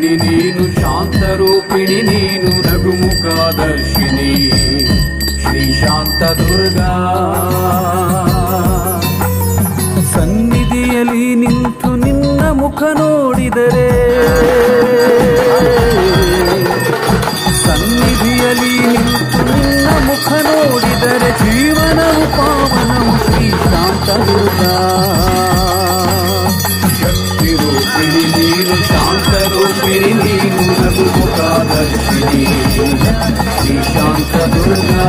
ಸನ್ನಿಧಿಯಲಿ ನೀನು ಶಾಂತರೂಪಿಣಿ ನೀನು ರಘುಮುಖದರ್ಶಿನಿ ಶ್ರೀ ಶಾಂತ ದುರ್ಗಾ. ಸನ್ನಿಧಿಯಲಿ ನಿಂತು ನಿನ್ನ ಮುಖ ನೋಡಿದರೆ ಸನ್ನಿಧಿಯಲಿ ನಿಂತು ನಿನ್ನ ಮುಖ ನೋಡಿದರೆ ಜೀವನವು ಪಾವನವು ಶ್ರೀ ಶಾಂತ ದುರ್ಗಾ. ಶಕ್ತಿ ರೂಪಿಣಿ ನೀನು ಶಾಂತ ರೂಪಿಣಿ ನೀನು ರಘುಮುಖದರ್ಶಿನಿ ಶ್ರೀ ಶಾಂತ ದುರ್ಗಾ.